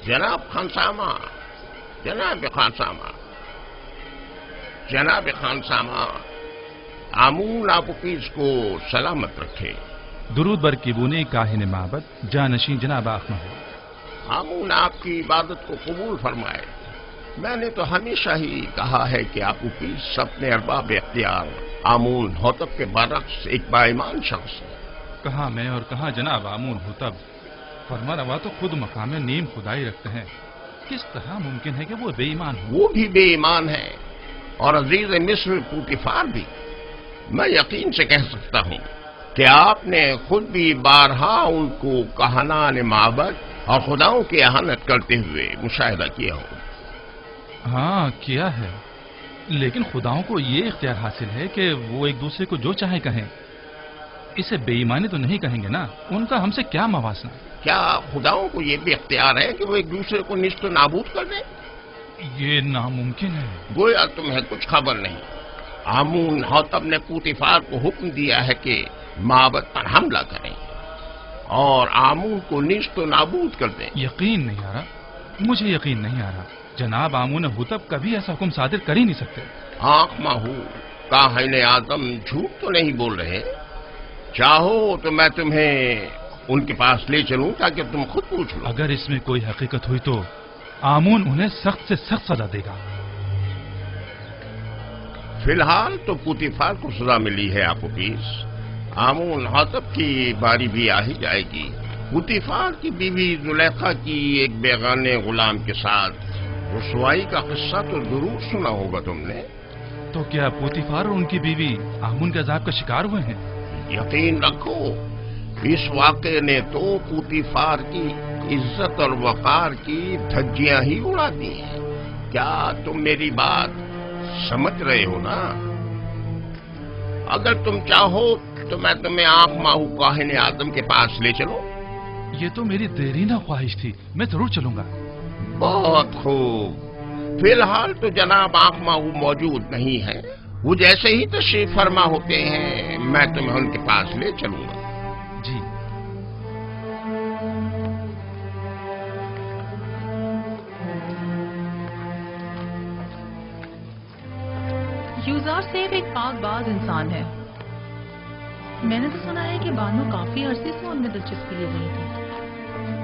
جناب خانسامہ، جناب خانسامہ، جناب خانسامہ، آمون آپوپیس کو سلامت رکھے۔ درود بر کیبونی کاہن معبد جانشین جناب آخمہو۔ آمون آپ کی عبادت کو قبول فرمائے۔ میں نے تو ہمیشہ ہی کہا ہے کہ آپوپیس اپنے ارباب اختیار آمون ہوتب کے برعکس ایک باایمان شخص ہے۔ کہاں میں اور کہاں جناب آمون ہوتب، فرما روا تو خود مقام نیم خدائی رکھتے ہیں، کس طرح ممکن ہے کہ وہ بے ایمان ہو؟ وہ بھی بے ایمان ہے اور عزیز مصر پوتیفار بھی۔ میں یقین سے کہہ سکتا ہوں کہ آپ نے خود بھی بارہا ان کو کہنان معبد اور خداؤں کی اہانت کرتے ہوئے مشاہدہ کیا ہو۔ ہاں کیا ہے، لیکن خداؤں کو یہ اختیار حاصل ہے کہ وہ ایک دوسرے کو جو چاہے کہیں، اسے بے ایمانی تو نہیں کہیں گے نا، ان کا ہم سے کیا موازنہ؟ کیا خداؤں کو یہ بھی اختیار ہے کہ وہ ایک دوسرے کو نیست و نابود کر دیں؟ یہ ناممکن ہے۔ گویا تمہیں کچھ خبر نہیں۔ آمون ہوتب نے پوتیفار کو حکم دیا ہے کہ معبد پر حملہ کریں اور آمون کو نیست و نابود کر دیں۔ یقین نہیں آ رہا، مجھے یقین نہیں آ رہا، جناب آمون ہوتب کبھی ایسا حکم صادر کر ہی نہیں سکتے۔ آنکھ ماہو، کاہن اعظم جھوٹ تو نہیں بول رہے؟ چاہو تو میں تمہیں ان کے پاس لے چلوں تاکہ تم خود پوچھ لو۔ اگر اس میں کوئی حقیقت ہوئی تو آمون انہیں سخت سے سخت سزا دے گا۔ فی الحال تو پوتیفار کو سزا ملی ہے آپوپیس، آمون ہوتب کی باری بھی آ ہی جائے گی۔ پوتیفار کی بیوی زلیخا کی ایک بیگانے غلام کے ساتھ رسوائی کا قصہ تو ضرور سنا ہوگا تم نے۔ تو کیا پوتیفار اور ان کی بیوی آمون کے عذاب کا شکار ہوئے ہیں؟ یقین رکھو، اس واقعے نے تو پوتیفار کی عزت اور وقار کی دھجیاں ہی اڑا دی ہیں۔ کیا تم میری بات سمجھ رہے ہو نا؟ اگر تم چاہو تو میں تمہیں آنکھ ماہو کاہن اعظم کے پاس لے چلوں۔ یہ تو میری دیرینہ خواہش تھی، میں ضرور چلوں گا۔ بہت خوب، فی الحال تو جناب آنکھ ماہو موجود نہیں ہے، وہ جیسے ہی تشریف فرما ہوتے ہیں میں تمہیں ان کے پاس لے چلوں گا۔ جی۔ یوزار سیف ایک پاک باز انسان ہے۔ میں نے تو سنا ہے کہ بانو کافی عرصے سے ان میں دلچسپی لے رہی تھی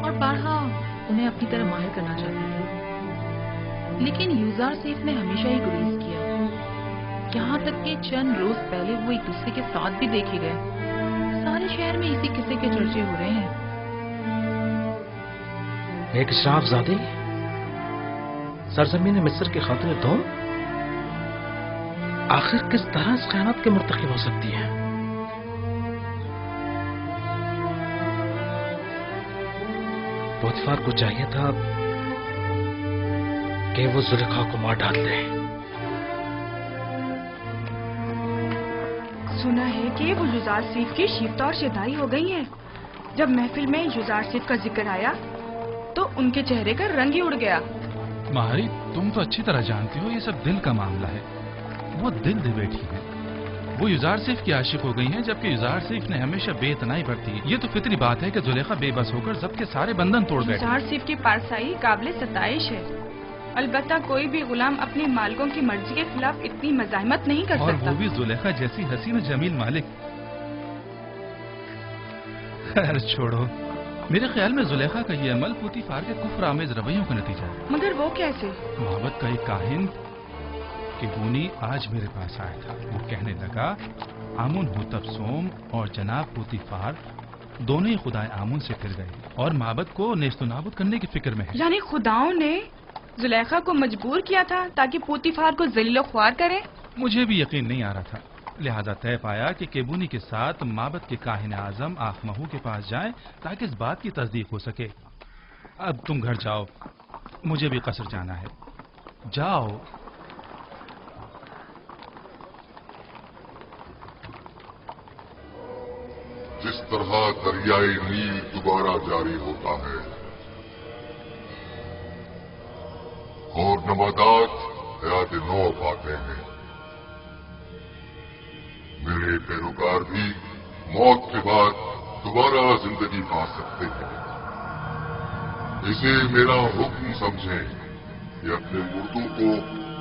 اور بارہا انہیں اپنی طرح ماہر کرنا چاہتی تھی، لیکن یوزار سیف نے ہمیشہ ہی گریز کیا، یہاں تک کہ چند روز پہلے وہ ایک دوسرے کے ساتھ بھی دیکھے گئے۔ سارے شہر میں اسی قصے کے چرچے ہو رہے ہیں۔ ایک اشراف زادی سرزمین مصر کے خاطر دوم، آخر کس طرح اس خیانت کے مرتکب ہو سکتی ہے؟ پوتیفار کو چاہیے تھا کہ وہ زلیخا کو مار ڈال دے۔ سنا ہے کہ وہ یوزار سیف کی شیفتہ اور شدائی ہو گئی ہیں۔ جب محفل میں یوزار سیف کا ذکر آیا تو ان کے چہرے کا رنگ ہی اڑ گیا۔ مہاری، تم تو اچھی طرح جانتی ہو یہ سب دل کا معاملہ ہے، وہ دل دے بیٹھی ہے، وہ یوزار سیف کی عاشق ہو گئی ہیں، جبکہ یوزار سیف نے ہمیشہ بے اتنائی برتی ہے۔ یہ تو فطری بات ہے کہ زلیخا بے بس ہو کر ضبط کے سارے بندھن توڑ گئے۔ یوزار سیف کی پارسائی قابل ستائش ہے، البتہ کوئی بھی غلام اپنے مالکوں کی مرضی کے خلاف اتنی مزاحمت نہیں کر اور سکتا۔ وہ بھی زلیخا جیسی حسین و جمیل مالک۔ خیر چھوڑو، میرے خیال میں زلیخا کا یہ عمل پوتیفار کے کفر آمیز رویوں کا نتیجہ ہے۔ مگر وہ کیسے؟ معبد کا ایک کاہن کیبونی آج میرے پاس آیا تھا، وہ کہنے لگا آمون ہوتب سوم اور جناب پوتیفار دونوں ہی خدائے آمون سے پھر گئے اور معبد کو نیست و نابود کرنے کی فکر میں ہے۔ یعنی خداؤں نے زلیخا کو مجبور کیا تھا تاکہ پوتیفار کو ذلیل و خوار کرے؟ مجھے بھی یقین نہیں آ رہا تھا، لہذا طے پایا کہ کیبونی کے ساتھ معبد کے کاہن اعظم آخمہو کے پاس جائیں تاکہ اس بات کی تصدیق ہو سکے۔ اب تم گھر جاؤ، مجھے بھی قصر جانا ہے، جاؤ۔ جس طرح دریائے نیل دوبارہ جاری ہوتا ہے اور نباتات حیات نو پاتے ہیں، میرے پیروکار بھی موت کے بعد دوبارہ زندگی پا سکتے ہیں، इसे मेरा हुक्म समझें कि अपने मुर्दों को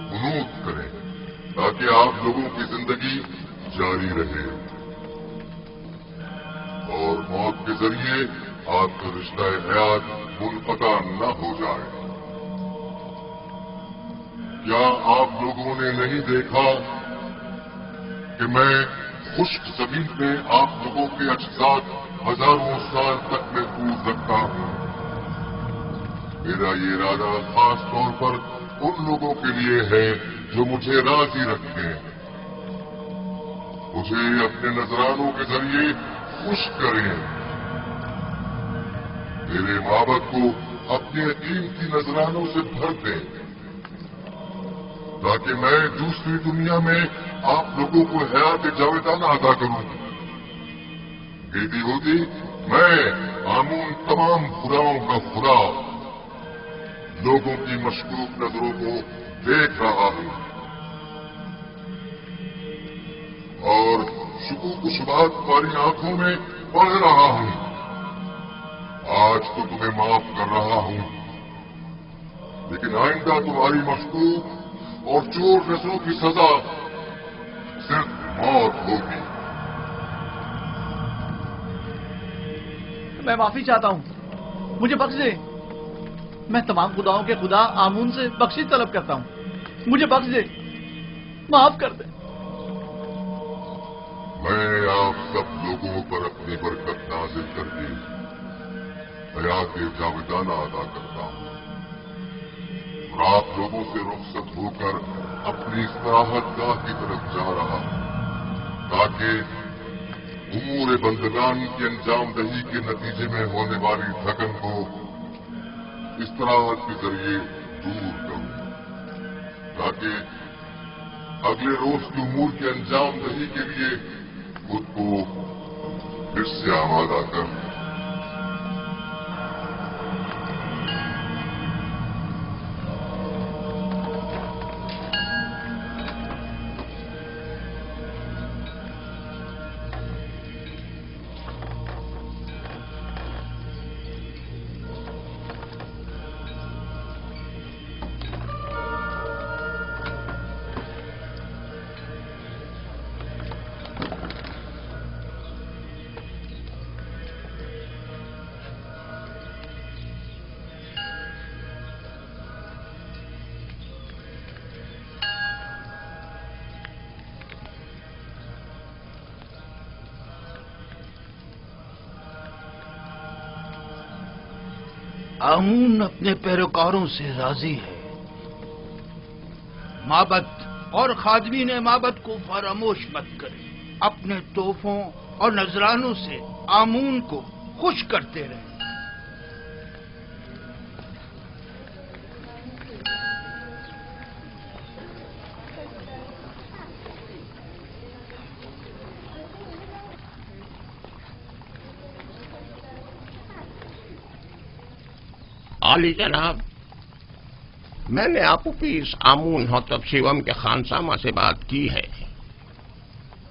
कुनूत करें ताकि आप लोगों की जिंदगी जारी रहे और मौत के जरिए आपका रिश्ता हयात मुनक़ता न हो जाए। क्या आप लोगों ने नहीं देखा कि मैं खुश्क जमीन पे आप लोगों के अजसाद हजारों साल तक महफूज रखता हूं। मेरा ये इरादा खास तौर पर उन लोगों के लिए है जो मुझे राजी रखें। मुझे अपने नजरानों के जरिए खुश करें। मेरे माबद को अपने कीमती नजरानों से भर दें ताकि मैं दूसरी दुनिया में आप लोगों को हयात जावेदाना अदा करूं। बेटी होती मैं आमून तमाम खुदाओं का खुदा लोगों की मशकूक नजरों को देख रहा हूं और शुकूक शुबात तुम्हारी आंखों में पढ़ रहा हूं। आज तो तुम्हें माफ कर रहा हूं लेकिन आइंदा तुम्हारी मशकूक और चोर नजरों की सजा सिर्फ मौत होगी। मैं माफी चाहता हूं, मुझे बख्श दे। मैं तमाम खुदाओं के खुदा आमून से बख्शिश तलब करता हूं, मुझे बख्श दे, माफ कर दे। मैं आप सब लोगों पर अपनी बरकत नाजिल करके हयात जावेदाना अदा करता हूं और आप लोगों से रुखसत होकर अपनी इस्तिराहत गाह की तरफ जा रहा हूं ताकि उमूर बंदगान की अंजाम दही के नतीजे में होने वाली थकन को इस्तिराहत के जरिए दूर करूं ताकि अगले रोज की उमूर के अंजाम दही के लिए खुद को फिर से आमादा कर। आमून अपने पैरोकारों से राजी है। माबद और खादमीन माबद को फरामोश मत करें। अपने तोहफों और नजरानों से आमून को खुश करते रहें। आली जनाब, मैंने आपूपीस आमून हौतब शिवम के खानसामा से बात की है।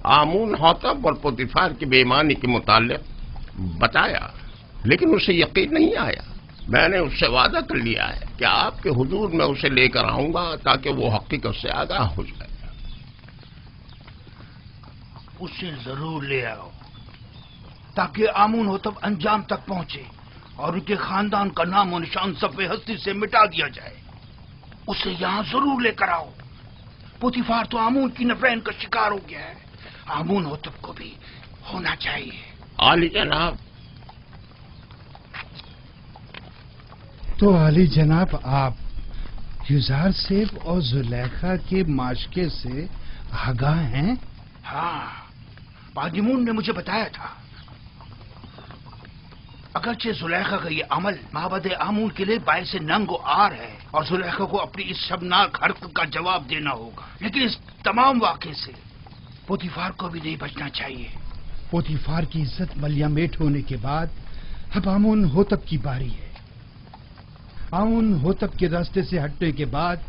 आमून हौतब और पुतिफार की बेईमानी के मुताल्लिक बताया लेकिन उसे यकीन नहीं आया। मैंने उससे वादा कर लिया है कि आपके हुजूर में उसे लेकर आऊंगा ताकि वो हकीकत से आगाह हो जाए। उसे जरूर ले आओ ताकि आमून हौतब अंजाम तक पहुंचे और उनके खानदान का नाम और निशान सफ़े हस्ती से मिटा दिया जाए। उसे यहां जरूर लेकर आओ। पुतिफार तो आमून की नफरत का शिकार हो गया है, आमून हौतब को भी होना चाहिए। आली जनाब। तो आली जनाब, आप युजार सेब और जुलेखा के माशके से आगाह हैं? हाँ, बाजीमून ने मुझे बताया था। अगरचे जुलेखा का ये अमल माबद आमून के लिए बायस नंग आर है और जुलेखा को अपनी इस शर्मनाक हरकत का जवाब देना होगा, लेकिन इस तमाम वाक़े से पुतिफार को भी नहीं बचना चाहिए। पुतिफार की इज्जत मलियामेट होने के बाद अब आमून हौतब की बारी है। आमून हौतब के रास्ते से हटने के बाद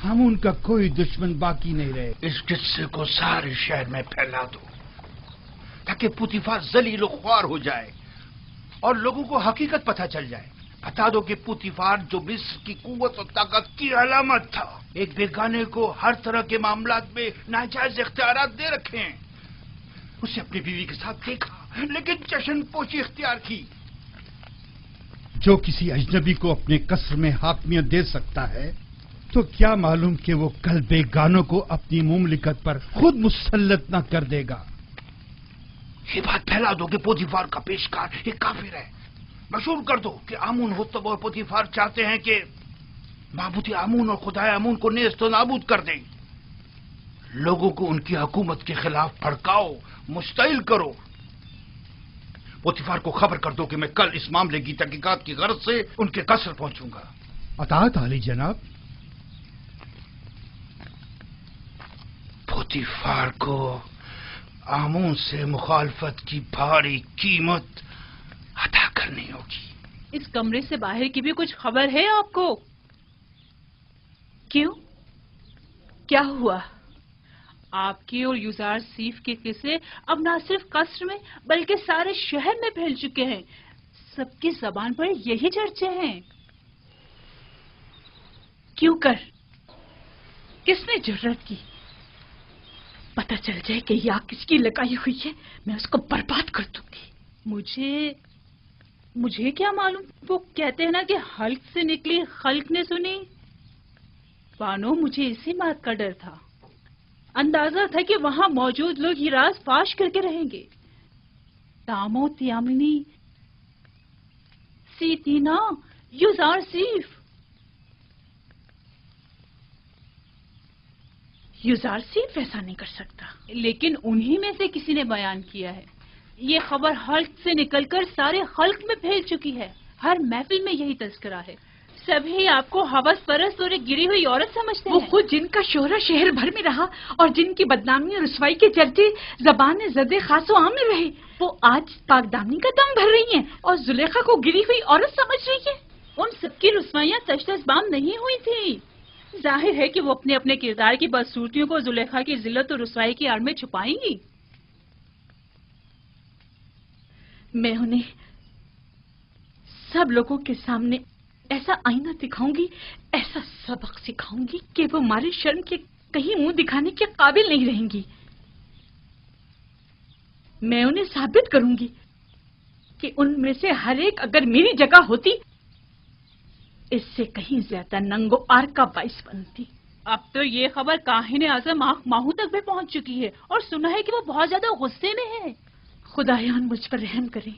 आमून का कोई दुश्मन बाकी नहीं रहे। इस किस्से को सारे शहर में फैला दो ताकि पुतिफार जलील ख्वार हो जाए और लोगों को हकीकत पता चल जाए। बता दो कि पुतीफार जो मिस्र की कुव्वत और ताकत की अलामत था, एक बेगाने को हर तरह के मामलात में नाजायज इख्तियारात दे रखे हैं। उसे अपनी बीवी के साथ देखा लेकिन जश्न पोशी इख्तियार की। जो किसी अजनबी को अपने कसर में हाकमियत दे सकता है, तो क्या मालूम कि वो कल बेगानों को अपनी मुमलिकत पर खुद मुसल्लत न कर देगा। ये बात फैला दो कि पोतीफार का पेशकार एक काफिर है। मशहूर कर दो कि आमून होतब और पोतीफार चाहते हैं कि माबूद आमून और खुदाए आमून को नेस्त नाबूद कर दें। लोगों को उनकी हुकूमत के खिलाफ भड़काओ, मुस्तइल करो। पोतीफार को खबर कर दो कि मैं कल इस मामले की तहकीकात की गर्ज से उनके कसर पहुंचूंगा। अतात आली जनाब। पोतीफार को आमून से मुखालफत की भारी कीमत अदा करनी होगी। इस कमरे से बाहर की भी कुछ खबर है आपको? क्यों, क्या हुआ? आपके और युजार सीफ के किस्से अब न सिर्फ कसर में बल्कि सारे शहर में फैल चुके हैं। सबकी जबान पर यही चर्चे हैं। क्यों कर? किसने जुर्रत की? पता चल जाए कि यह आग किसकी लगाई हुई है, मैं उसको बर्बाद कर दूंगी। मुझे क्या मालूम? वो कहते हैं ना कि हल्क से निकली खल्क ने सुनी। बानो, मुझे इसी बात का डर था। अंदाजा था कि वहां मौजूद लोग ये राज फाश करके रहेंगे। तामो त्यामिनी सीतीना युजार सीफ। युजार सीफ ऐसा नहीं कर सकता, लेकिन उन्हीं में से किसी ने बयान किया है। ये खबर हल्क से निकलकर सारे खल्क में फैल चुकी है। हर महफिल में यही तस्करा है। सभी आपको हवस परस्त और एक गिरी हुई औरत समझते हैं। वो खुद जिनका शोहरा शहर भर में रहा और जिनकी बदनामी और रुसवाई के चर्चे ज़बान ज़दे खासो आम में रहे, वो आज पाकदामनी का दम भर रही हैं और जुलेखा को गिरी हुई औरत समझ रही है। उन सबकी रुसवाइयां तशतशबाम नहीं हुई थी। जाहिर है कि वो अपने अपने किरदार की बदसूरतियों को जुलेखा की जिल्लत और रुसवाई की आड़ में छुपाएंगी। मैं उन्हें सब लोगों के सामने ऐसा आईना दिखाऊंगी, ऐसा सबक सिखाऊंगी कि वो हमारे शर्म के कहीं मुंह दिखाने के काबिल नहीं रहेंगी। मैं उन्हें साबित करूंगी कि उनमें से हर एक अगर मेरी जगह होती, इससे कहीं ज्यादा नंगो आर का बाइस बनती। अब तो ये खबर काहिने आजम आँख माहू तक भी पहुंच चुकी है और सुना है कि वो बहुत ज्यादा गुस्से में है। खुदायान मुझ पर रहम करें।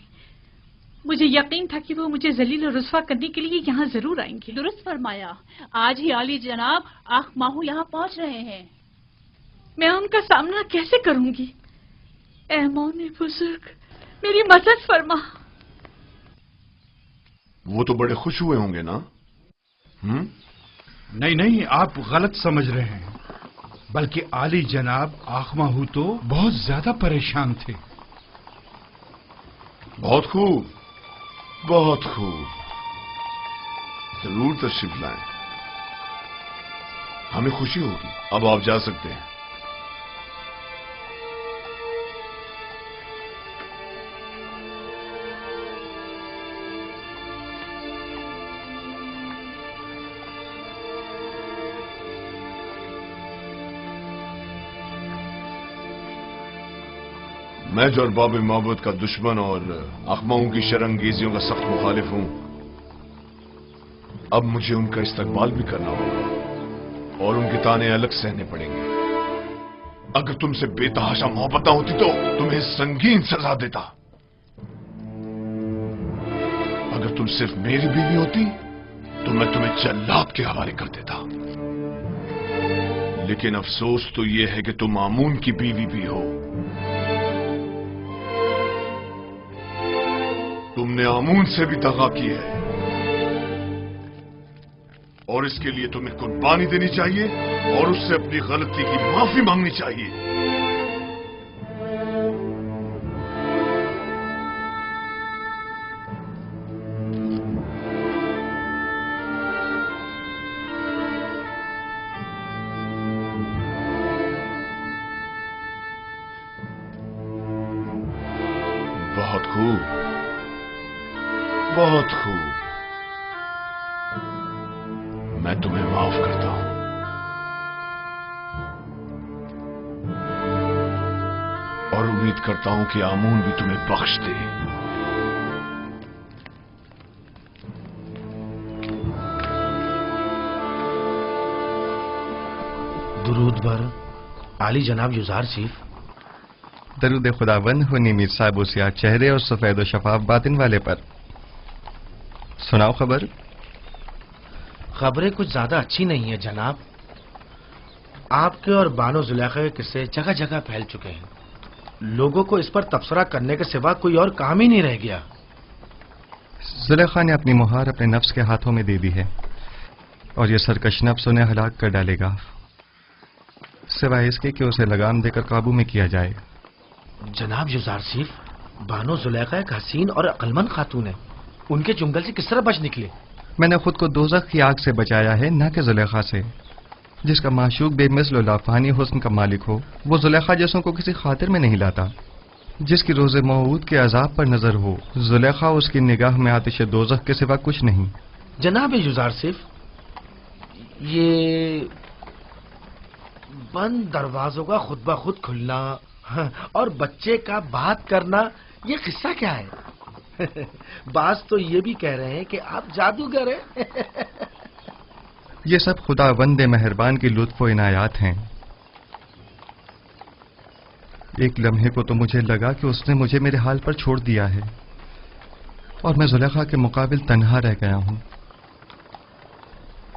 मुझे यकीन था कि वो मुझे जलील और रुस्वा करने के लिए यहाँ जरूर आएंगे। दुरुस्त फरमाया। आज ही आली जनाब आँख माहू यहाँ पहुंच रहे हैं। मैं उनका सामना कैसे करूंगी? ऐ मौने बुजुर्ग, मेरी मदद फरमा। वो तो बड़े खुश हुए होंगे ना? नहीं नहीं, आप गलत समझ रहे हैं। बल्कि आली जनाब आखमाहू तो बहुत ज्यादा परेशान थे। बहुत खूब, बहुत खूब। जरूर तशरीफ लाएं, हमें खुशी होगी। अब आप जा सकते हैं। मैं जो अरबाब मोहब्बत का दुश्मन और अखमाओं की शरंगेजियों का सख्त मुखालिफ हूं, अब मुझे उनका इस्तकबाल भी करना होगा और उनके ताने अलग सहने पड़ेंगे। अगर तुमसे बेतहाशा मोहब्बत ना होती तो तुम्हें संगीन सजा देता। अगर तुम सिर्फ मेरी बीवी होती तो मैं तुम्हें जल्लाद के हवाले कर देता। लेकिन अफसोस तो यह है कि तुम आमून की बीवी भी हो। तुमने आमून से भी दगा की है और इसके लिए तुम्हें कुर्बानी देनी चाहिए और उससे अपनी गलती की माफी मांगनी चाहिए। बहुत खूब, बहुत खूब। میں تمہیں معاف کرتا ہوں. اور امید کرتا ہوں کہ آمون بھی تمہیں بخش دے. درود بر عالی جناب یوزار سیف. درود خداوند ہونی میر صاحب و سیاہ چہرے اور سفید و شفاف باطن والے پر. سناؤ خبر. خبریں کچھ زیادہ اچھی نہیں ہیں جناب. آپ کے اور بانو زلیخا کے قصے جگہ جگہ پھیل چکے ہیں. لوگوں کو اس پر تبصرہ کرنے کے سوا کوئی اور کام ہی نہیں رہ گیا. زلیخا نے اپنی مہار اپنے نفس کے ہاتھوں میں دے دی ہے اور یہ سرکش نفس انہیں ہلاک کر ڈالے گا، سوائے اس کے کہ اسے لگام دے کر قابو میں کیا جائے. جناب یوزار سیف، بانو زلیخا ایک حسین اور عقلمند خاتون ہے. ان کے چنگل سے کس طرح بچ نکلے؟ میں نے خود کو دوزخ کی آگ سے بچایا ہے، نہ کہ زلیخا سے. جس کا معشوق بے مثل و لافانی حسن کا مالک ہو وہ زلیخا جیسوں کو کسی خاطر میں نہیں لاتا. جس کی روز موعود کے عذاب پر نظر ہو، زلیخا اس کی نگاہ میں آتش دوزخ کے سوا کچھ نہیں. جناب یوزار سیف، یہ بند دروازوں کا خود بخود کھلنا اور بچے کا بات کرنا، یہ قصہ کیا ہے؟ بعض تو یہ بھی کہہ رہے ہیں کہ آپ جادوگر ہیں. یہ سب خدا وند مہربان کی لطف و عنایات ہیں. ایک لمحے کو تو مجھے لگا کہ اس نے مجھے میرے حال پر چھوڑ دیا ہے اور میں زلیخا کے مقابل تنہا رہ گیا ہوں.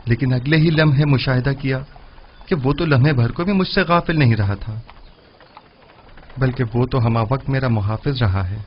لیکن اگلے ہی لمحے مشاہدہ کیا کہ وہ تو لمحے بھر کو بھی مجھ سے غافل نہیں رہا تھا، بلکہ وہ تو ہمہ وقت میرا محافظ رہا ہے.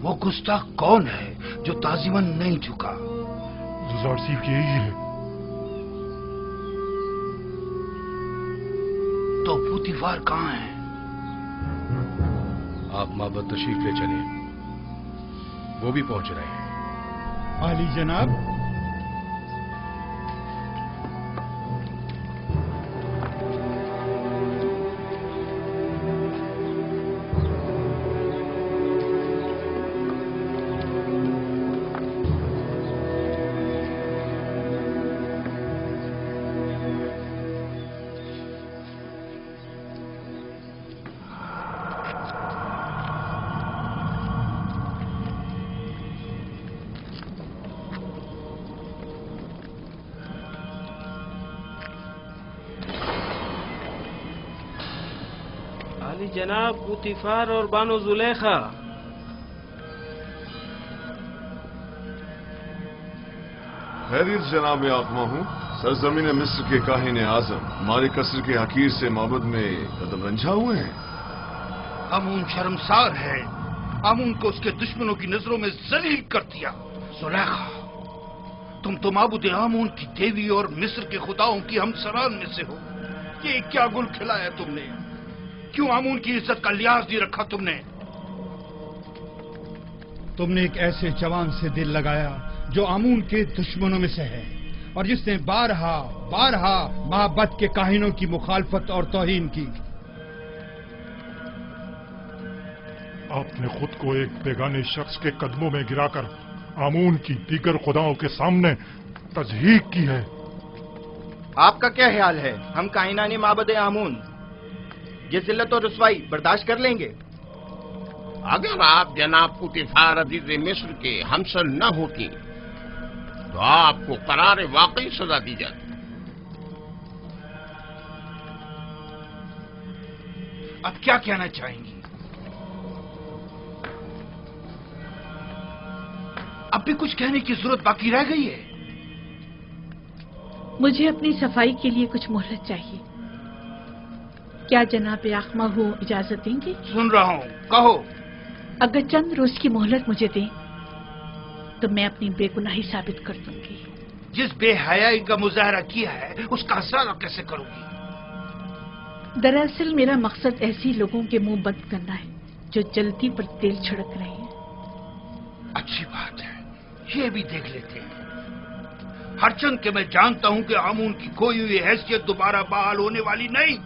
وہ گستاخ کون ہے جو تعظیماً نہیں جھکا؟ یوزار سیف کی یہی ہے. تو پوتیفار کہاں ہے؟ آپ معبد تشریف لے چلیں، وہ بھی پہنچ رہے ہیں. عالی جناب، جناب پوتیفار اور بانو زلیخا. خیریت جناب آقما ہوں. سرزمین مصر کے کاہن اعظم ہمارے قصر کے حقیر سے معبد میں قدم رنجھا ہوئے ہیں. آمون شرمسار ہے. آمون کو اس کے دشمنوں کی نظروں میں ذلیل کر دیا. زلیخا، تم تو معبود آمون کی دیوی اور مصر کے خداؤں کی ہمسران میں سے ہو. یہ کیا گل کھلایا تم نے؟ کیوں آمون کی عزت کا لحاظ نہیں رکھا تم نے؟ تم نے ایک ایسے جوان سے دل لگایا جو آمون کے دشمنوں میں سے ہے اور جس نے بارہا محبت کے کاہنوں کی مخالفت اور توہین کی. آپ نے خود کو ایک بیگانے شخص کے قدموں میں گرا کر آمون کی دیگر خداؤں کے سامنے تضحیق کی ہے. آپ کا کیا خیال ہے؟ ہم کائنانی معبد آمون یہ ذلت اور رسوائی برداشت کر لیں گے؟ اگر آپ جناب پوتیفار عزیز مصر کے ہمسر نہ ہوتی تو آپ کو قرار واقعی سزا دی جاتی. اب کیا کہنا چاہیں گی؟ اب بھی کچھ کہنے کی ضرورت باقی رہ گئی ہے؟ مجھے اپنی صفائی کے لیے کچھ مہلت چاہیے. کیا جناب یاخما ہو اجازت دیں گے؟ سن رہا ہوں، کہو. اگر چند روز کی مہلت مجھے دیں تو میں اپنی بے گناہی ثابت کر دوں گی. جس بے حیائی کا مظاہرہ کیا ہے اس کا اثر کیسے کروں گی؟ دراصل میرا مقصد ایسی لوگوں کے منہ بند کرنا ہے جو جلدی پر تیل چھڑک رہے ہیں. اچھی بات ہے، یہ بھی دیکھ لیتے ہیں. ہرچند کہ میں جانتا ہوں کہ آمون کی کھوئی ہوئی حیثیت دوبارہ بحال ہونے والی نہیں.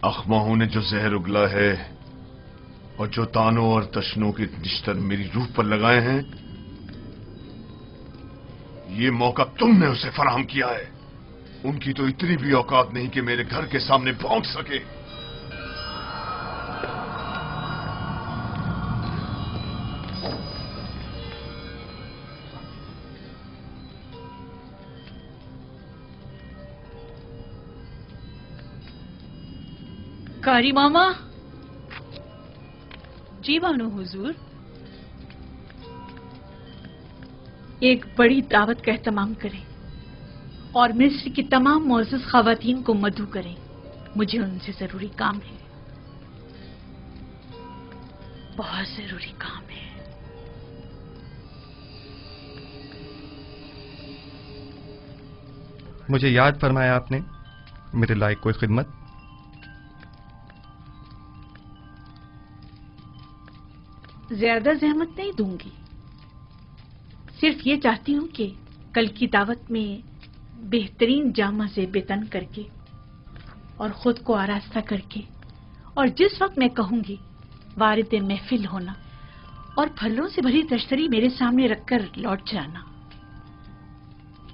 اخماہوں نے جو زہر اگلا ہے اور جو تانوں اور تشنوں کے نشتر میری روح پر لگائے ہیں، یہ موقع تم نے اسے فراہم کیا ہے. ان کی تو اتنی بھی اوقات نہیں کہ میرے گھر کے سامنے بھونک سکے. کاری ماما. جی بانو حضور. ایک بڑی دعوت کا اہتمام کریں اور مصر کی تمام معزز خواتین کو مدعو کریں. مجھے ان سے ضروری کام ہے، بہت ضروری کام ہے. مجھے یاد فرمایا آپ نے میرے لائق کوئی خدمت؟ زیادہ زحمت نہیں دوں گی، صرف یہ چاہتی ہوں کہ کل کی دعوت میں بہترین جامہ سے بےتن کر کے اور خود کو آراستہ کر کے اور جس وقت میں کہوں گی وارد محفل ہونا اور پھلوں سے بھری تشتری میرے سامنے رکھ کر لوٹ جانا.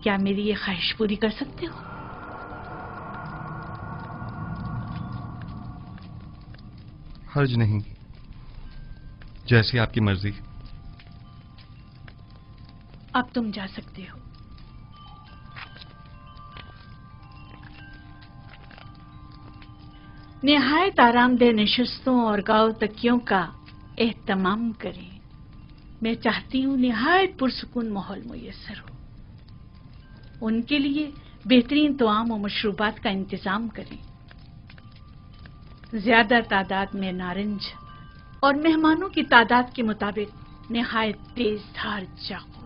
کیا میری یہ خواہش پوری کر سکتے ہو؟ حرج نہیں، جیسی آپ کی مرضی. اب تم جا سکتے ہو. نہایت آرام دہ نشستوں اور گاؤ تکیوں کا اہتمام کریں. میں چاہتی ہوں نہایت پرسکون ماحول میسر ہو. ان کے لیے بہترین طعام و مشروبات کا انتظام کریں. زیادہ تعداد میں نارنج اور مہمانوں کی تعداد کے مطابق نہایت تیز دھار چاقو.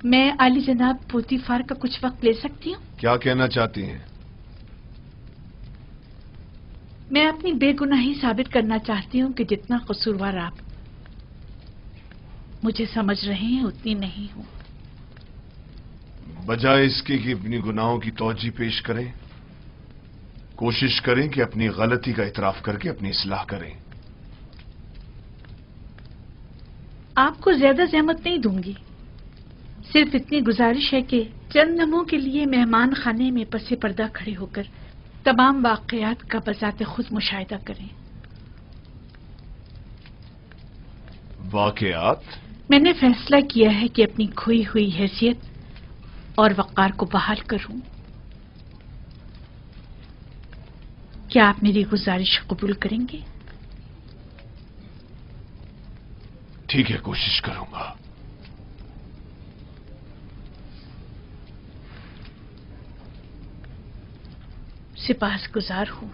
میں عالی جناب پوتیفار کا کچھ وقت لے سکتی ہوں؟ کیا کہنا چاہتی ہیں؟ میں اپنی بے گناہی ثابت کرنا چاہتی ہوں کہ جتنا قصوروار آپ مجھے سمجھ رہے ہیں اتنی نہیں ہوں. بجائے اس کے کہ اپنی گناہوں کی توجہ پیش کریں، کوشش کریں کہ اپنی غلطی کا اعتراف کر کے اپنی اصلاح کریں. آپ کو زیادہ زحمت نہیں دوں گی، صرف اتنی گزارش ہے کہ چند لمحوں کے لیے مہمان خانے میں پس پردہ کھڑے ہو کر تمام واقعات کا بذات خود مشاہدہ کریں. واقعات؟ میں نے فیصلہ کیا ہے کہ اپنی کھوئی ہوئی حیثیت اور وقار کو بحال کروں. کیا آپ میری گزارش قبول کریں گے؟ ٹھیک ہے، کوشش کروں گا. सिपासगुजार हूँ।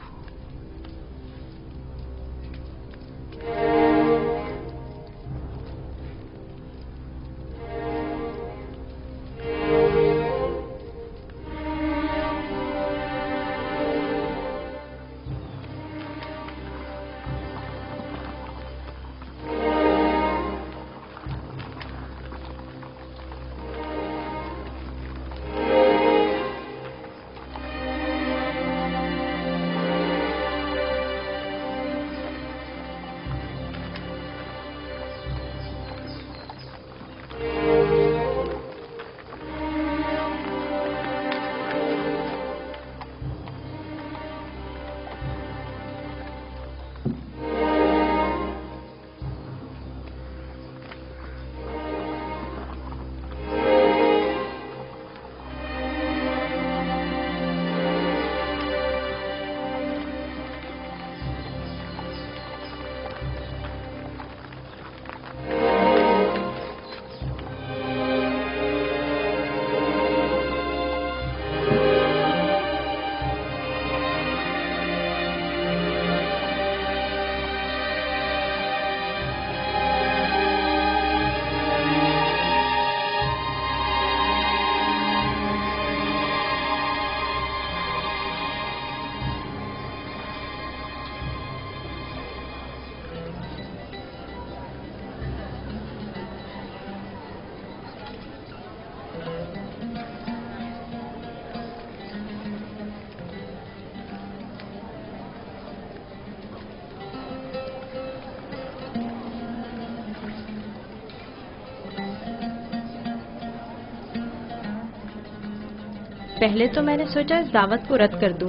پہلے تو میں نے سوچا اس دعوت کو رد کر دوں،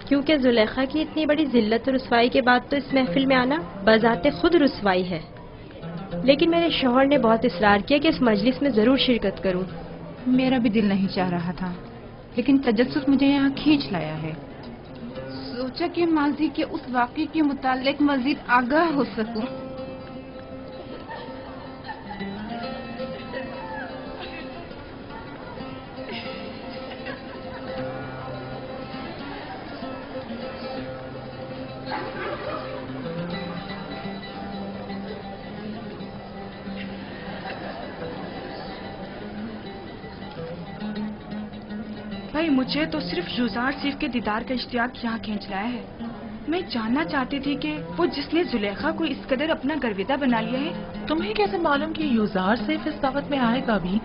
کیونکہ زلیخا کی اتنی بڑی ذلت و رسوائی کے بعد تو اس محفل میں آنا بذات خود رسوائی ہے، لیکن میرے شوہر نے بہت اصرار کیا کہ اس مجلس میں ضرور شرکت کروں۔ میرا بھی دل نہیں چاہ رہا تھا، لیکن تجسس مجھے یہاں کھینچ لایا ہے۔ سوچا کہ ماضی کے اس واقعے کے متعلق مزید آگاہ ہو سکوں۔ بھائی مجھے تو صرف یوزار سیف کے دیدار کا اشتیاق یہاں کھینچ لایا ہے۔ میں جاننا چاہتی تھی کہ وہ جس نے زلیخا کو اس قدر اپنا گرویدہ بنا لیا ہے، تمہیں کیسے معلوم کہ یوزار سیف اس دعوت میں آئے گا بھی؟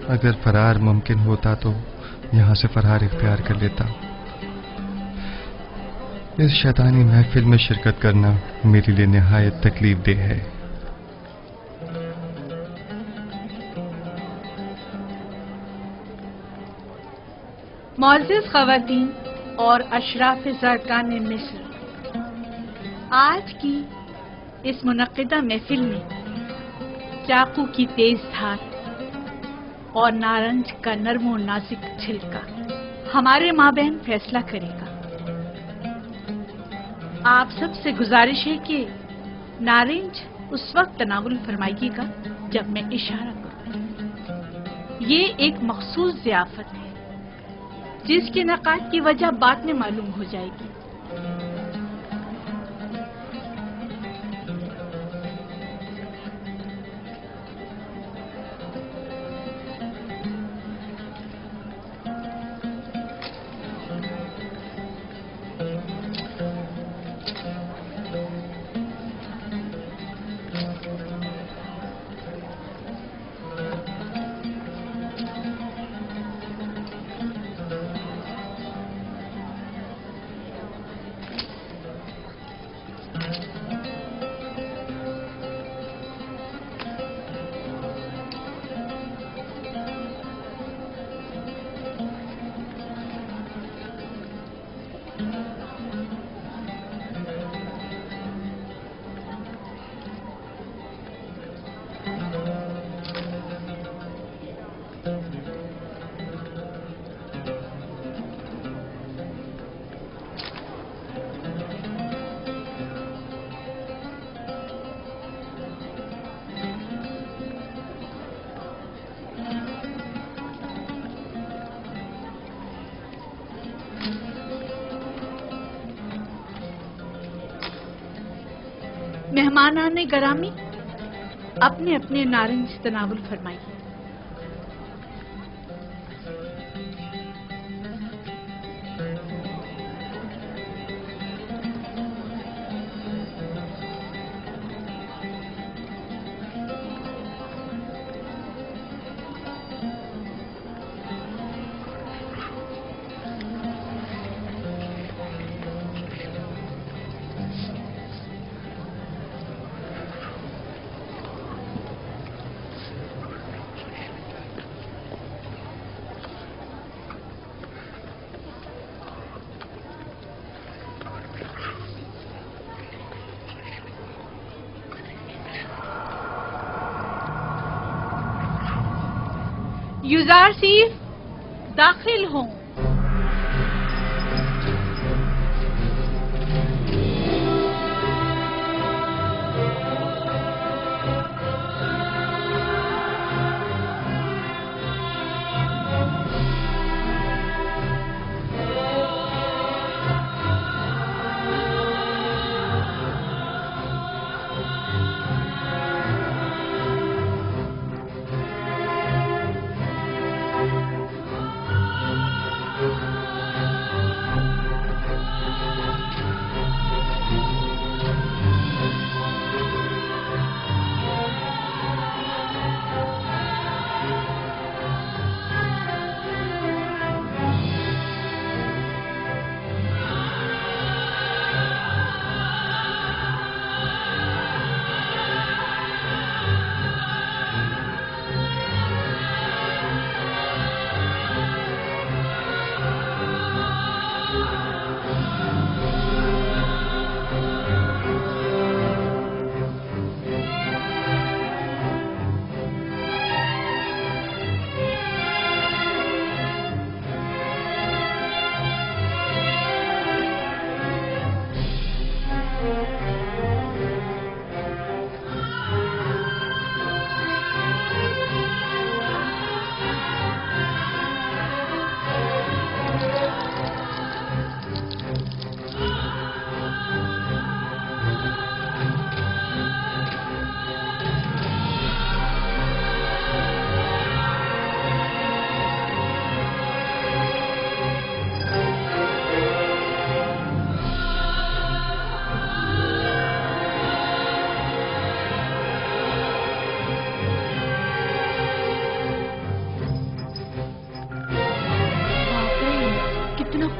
اگر فرار ممکن ہوتا تو یہاں سے فرار اختیار کر لیتا۔ اس شیطانی محفل میں شرکت کرنا میرے لیے نہایت تکلیف دہ ہے۔ معزز خواتین اور اشراف زرکان مصر، آج کی اس منعقدہ محفل میں چاقو کی تیز دھار اور نارنج کا نرم و نازک چھلکا ہمارے مابین فیصلہ کرے گا۔ آپ سب سے گزارش ہے کہ نارنج اس وقت تناول فرمائیے گا جب میں اشارہ کروں۔ یہ ایک مخصوص ضیافت ہے جس کے انعقاد کی وجہ بعد میں معلوم ہو جائے گی۔ مہمانان گرامی اپنے اپنے نارنج تناول فرمائیے۔ یوزارسیف داخل ہوں۔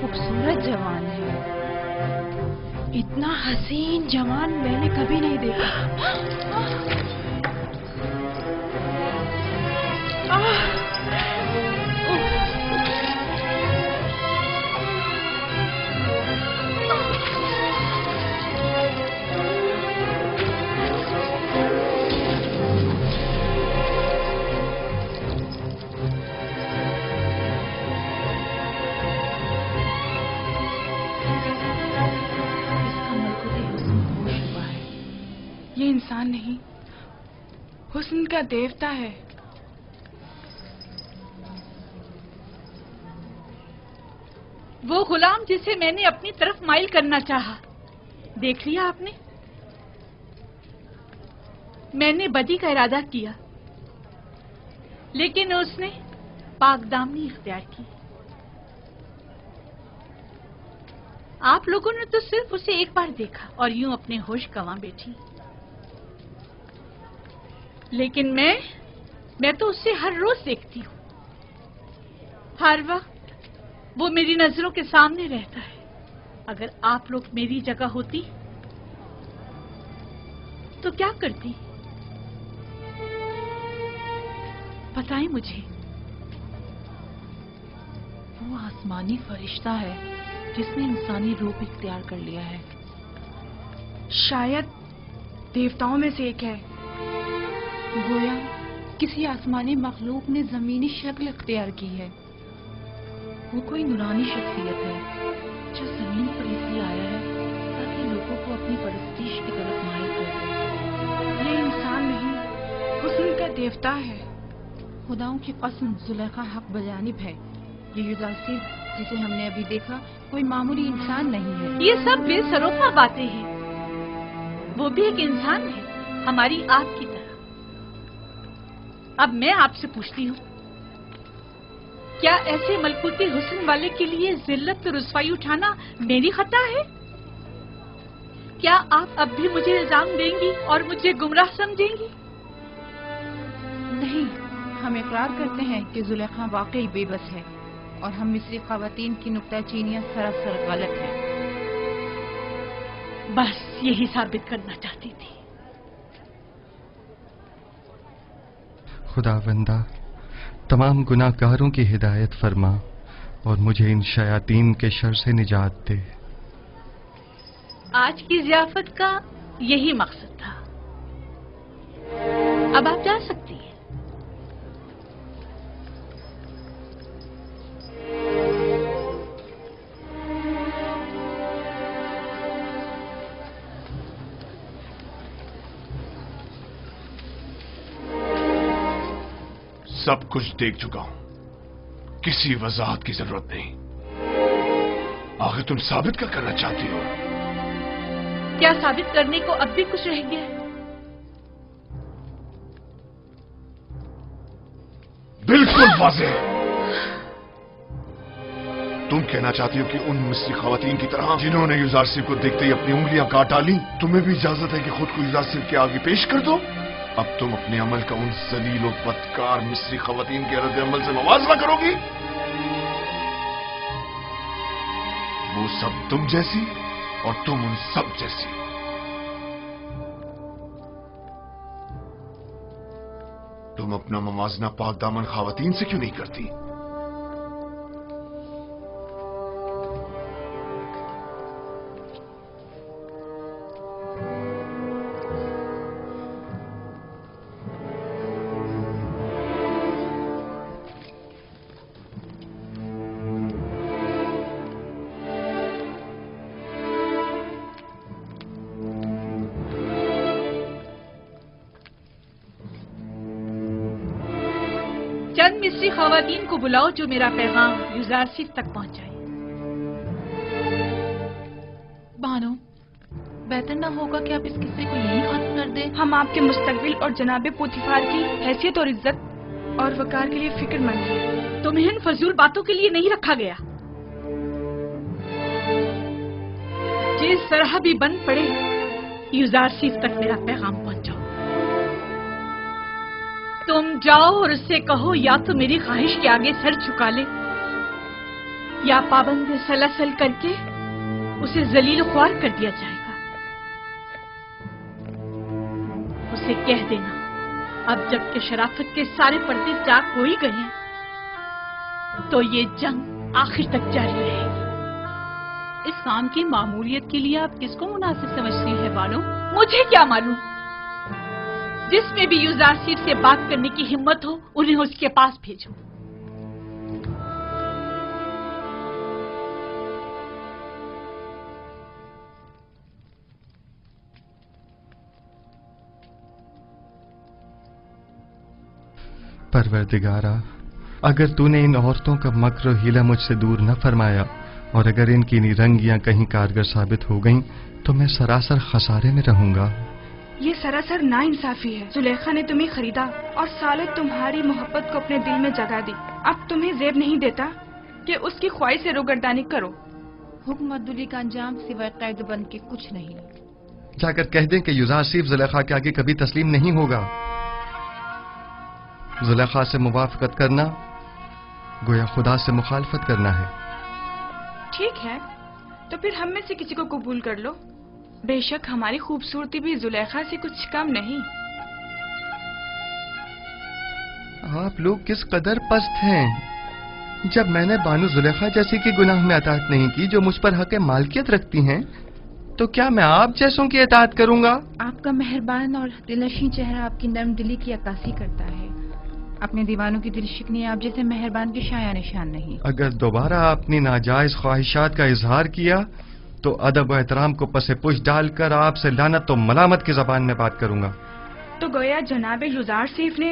خوبصورت جوان ہے، اتنا حسین جوان میں نے کبھی نہیں دیکھا۔ یہ انسان نہیں، حسن کا دیوتا ہے۔ وہ غلام جسے میں نے اپنی طرف مائل کرنا چاہا، دیکھ لیا آپ نے؟ میں نے بدی کا ارادہ کیا، لیکن اس نے پاک دامنی اختیار کی۔ آپ لوگوں نے تو صرف اسے ایک بار دیکھا اور یوں اپنے ہوش گنوا بیٹھی، لیکن میں تو اسے ہر روز دیکھتی ہوں، ہر وقت وہ میری نظروں کے سامنے رہتا ہے۔ اگر آپ لوگ میری جگہ ہوتی تو کیا کرتی؟ بتائیں مجھے۔ وہ آسمانی فرشتہ ہے جس نے انسانی روپ اختیار کر لیا ہے۔ شاید دیوتاؤں میں سے ایک ہے، گویا کسی آسمانی مخلوق نے زمینی شکل اختیار کی ہے۔ وہ کوئی نورانی شخصیت ہے جو زمین پر اس لیے آیا ہے تاکہ لوگوں کو اپنی پرستش کی طرف مائل کر دے۔ یہ انسان نہیں، حسن کا دیوتا ہے۔ خداؤں کی قسم، زلیخا حق بجانب ہے۔ یہ یوزارسیف جسے ہم نے ابھی دیکھا کوئی معمولی انسان نہیں ہے۔ یہ سب بے سروپا باتیں ہیں۔ वो भी एक इंसान है, हमारी आप की तरह। अब मैं आपसे पूछती हूँ, क्या ऐसे मलकूती हुस्न वाले के लिए जिल्लत और रुसवाई उठाना मेरी खता है? क्या आप अब भी मुझे इल्जाम देंगी और मुझे गुमराह समझेंगी? नहीं, हम इकरार करते हैं कि जुलेखा वाकई बेबस है और हम मिस्री ख़वातीन की नुक्ताचीनियां सरासर गलत हैं। बस यही साबित करना चाहती थी। खुदावंदा, तमाम गुनाहगारों की हिदायत फरमा और मुझे इन शयातीन के शर से निजात दे। आज की ज़ियाफत का यही मकसद था। अब आप जा सकती हैं। सब कुछ देख चुका हूं, किसी वजाहत की जरूरत नहीं। आखिर तुम साबित क्या करना चाहती हो? क्या साबित करने को अब भी कुछ रह गया है? बिल्कुल वाज़ेह। तुम कहना चाहती हो कि उन मिस्री ख़वातीन की तरह जिन्होंने युजारसिफ को देखते ही अपनी उंगलियां काट डाली, तुम्हें भी इजाजत है कि खुद को युजारसिफ के आगे पेश कर दो? अब तुम अपने अमल का उन जलील और बदकार मिस्री ख़वातीन के रद्द अमल से मुवाज़ना करोगी? वो सब तुम जैसी और तुम उन सब जैसी। तुम अपना मवाजना पाक दामन ख़वातीन से क्यों नहीं करती? चंद मिस्री ख़वातीन को बुलाओ जो मेरा पैगाम युजारसिफ तक पहुंचाए। बानो, बेहतर न होगा कि आप इस किस्से को यहीं खत्म कर दें? हम आपके मुस्तकबिल और जनाबे पोतीफार की हैसियत और इज्जत और वकार के लिए फिक्रमंद हैं। तुम्हें इन फजूल बातों के लिए नहीं रखा गया। जिस तरह भी बन पड़े, युजारसिफ तक मेरा पैगाम पहुंचाओ। तुम जाओ और उससे कहो या तो मेरी ख्वाहिश के आगे सर झुका ले या पाबंद सलसल करके उसे जलील ख्वार कर दिया जाएगा। उसे कह देना, अब जबकि शराफत के सारे पर्दे चाक हो ही गए हैं, तो ये जंग आखिर तक जारी रहेगी। इस काम की मामूलियत के लिए आप किसको मुनासिब समझती हैं बानो? मुझे क्या मालूम। जिसमें भी युजारसिफ से बात करने की हिम्मत हो, उन्हें उसके पास भेजो। परवरदिगारा, अगर तूने इन औरतों का मक्र हीला मुझसे दूर न फरमाया और अगर इनकी निरंगियां कहीं कारगर साबित हो गईं, तो मैं सरासर खसारे में रहूंगा। ये सरासर नाइंसाफी है। जुलेखा ने तुम्हें खरीदा और सालों तुम्हारी मोहब्बत को अपने दिल में जगा दी। अब तुम्हें जेब नहीं देता कि उसकी ख्वाहिश से रोगर्दानी करो। हुक्म अब्दुल्ली का अंजाम सिवाय कैद बन के कुछ नहीं। जाकर कह दें कि युजारसिफ जुलेखा के आगे कभी तस्लीम नहीं होगा। जुलेखा से मुवाफकत करना गोया खुदा से मुखालफत करना है। ठीक है, तो फिर हम में से किसी को कबूल कर लो। बेशक हमारी खूबसूरती भी जुलेखा से कुछ कम नहीं। आप लोग किस कदर पस्त हैं। जब मैंने बानो जुलेखा जैसी की गुनाह में अताअत नहीं की जो मुझ पर हक मालकियत रखती हैं, तो क्या मैं आप जैसों की अताअत करूंगा? आपका मेहरबान और दिलनशीं चेहरा आपकी नर्म दिली की अक्कासी करता है। अपने दीवानों की दिल शिकनी आप जैसे मेहरबान के शाया निशान नहीं। अगर दोबारा अपनी नाजायज ख्वाहिशात का इजहार किया तो अदब व एहतराम को पसे पुश डालकर आपसे लानत और मलामत की जबान में बात करूंगा। तो गोया जनाब युजारसिफ ने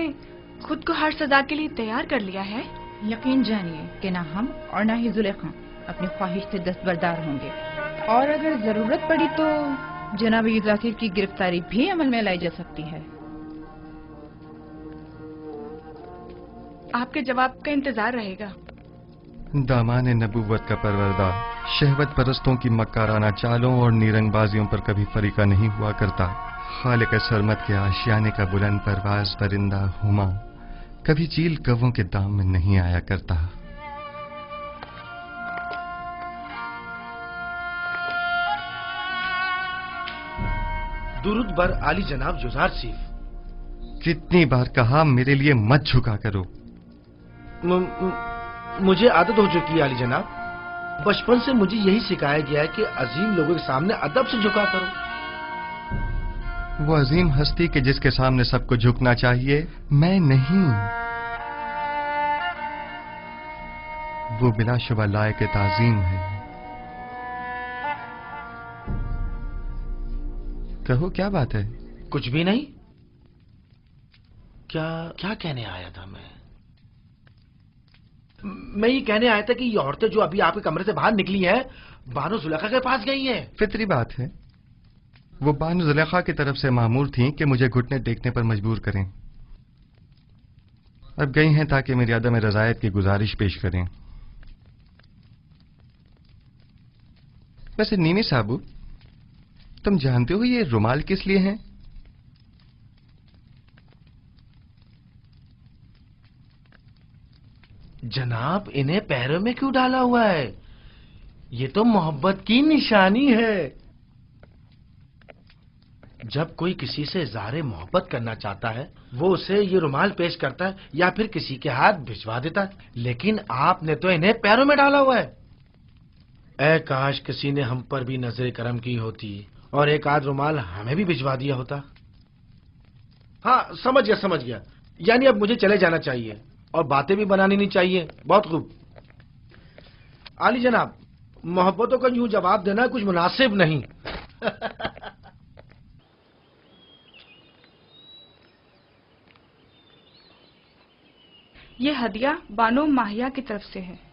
खुद को हर सजा के लिए तैयार कर लिया है। यकीन जानिए कि ना हम और ना ही जुलेखा अपनी ख्वाहिश से दस्तबरदार होंगे, और अगर जरूरत पड़ी तो जनाब युजासिफ की गिरफ्तारी भी अमल में लाई जा सकती है। आपके जवाब का इंतजार रहेगा। दामाने नबूवत का परवरदा शहवत परस्तों की मक्काराना चालों और नीरंगबाजियों पर कभी फरीका नहीं हुआ करता। खालिक सरमत के आशियाने का बुलंद परवाज परिंदा हुमा कभी चील कव्वों के दाम में नहीं आया करता। दुरूद बर आली जनाब युजार सीफ। कितनी बार कहा मेरे लिए मत झुका करो। मुझे आदत हो चुकी है आली जनाब। बचपन से मुझे यही सिखाया गया है कि अजीम लोगों के सामने अदब से झुका करो। वो अजीम हस्ती के जिसके सामने सबको झुकना चाहिए, मैं नहीं। वो बिलाशुबा लायक ताजीम है। कहो क्या बात है? कुछ भी नहीं। क्या क्या कहने आया था मैं ये कहने आया था कि ये औरतें जो अभी आपके कमरे से बाहर निकली हैं, बानो जुलेखा के पास गई हैं। फितरी बात है। वो बानो जुलेखा की तरफ से मामूर थीं कि मुझे घुटने टेकने पर मजबूर करें। अब गई हैं ताकि मेरी अदम रजायत की गुजारिश पेश करें। वैसे नीमी साहब, तुम जानते हो ये रुमाल किस लिए है? जनाब, इन्हें पैरों में क्यों डाला हुआ है? ये तो मोहब्बत की निशानी है। जब कोई किसी से इज़हार मोहब्बत करना चाहता है, वो उसे ये रुमाल पेश करता है या फिर किसी के हाथ भिजवा देता है, लेकिन आपने तो इन्हें पैरों में डाला हुआ है। ऐ काश किसी ने हम पर भी नजर करम की होती और एक आध रुमाल हमें भी भिजवा दिया होता। हाँ, समझ गया। यानी अब मुझे चले जाना चाहिए और बातें भी बनानी नहीं चाहिए। बहुत खूब आली जनाब, मोहब्बतों का यूं जवाब देना कुछ मुनासिब नहीं। ये हदिया बानो माहिया की तरफ से है।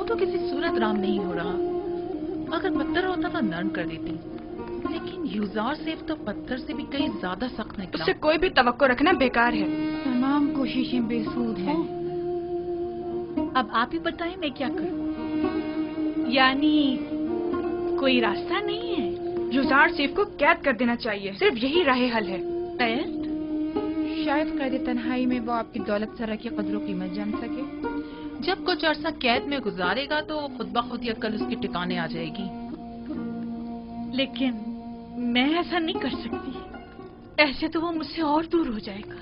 तो किसी सूरत राम नहीं हो रहा। अगर पत्थर होता तो नरम कर देती, लेकिन युजार सेफ तो पत्थर से भी कहीं ज्यादा सख्त निकला। उससे कोई भी तवक्को रखना बेकार है। तमाम कोशिशें बेसूद हैं। अब आप ही बताएं मैं क्या करूं? यानी कोई रास्ता नहीं है? युजार सेफ को कैद कर देना चाहिए, सिर्फ यही राह हल है। कैद? शायद कैद तन्हाई में वो आपकी दौलत सरा की कदरों कीमत जान सके। जब कुछ अरसा कैद में गुजारेगा तो खुद ब खुद ही अक्ल उसके ठिकाने आ जाएगी। लेकिन मैं ऐसा नहीं कर सकती, ऐसे तो वो मुझसे और दूर हो जाएगा।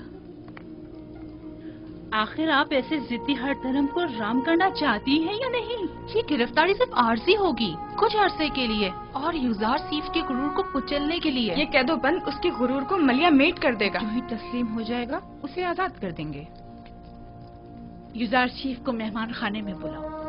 आखिर आप ऐसे जिद्दी हर धर्म को राम करना चाहती हैं या नहीं? ये गिरफ्तारी सिर्फ आर्जी होगी, कुछ अरसे के लिए, और युजार सीफ के गुरूर को कुचलने के लिए। ये कैदोबंद उसके गुरूर को मलिया मेट कर देगा। जो ही तस्लीम हो जाएगा उसे आजाद कर देंगे। युजार सीफ को मेहमान खाने में बुलाओ।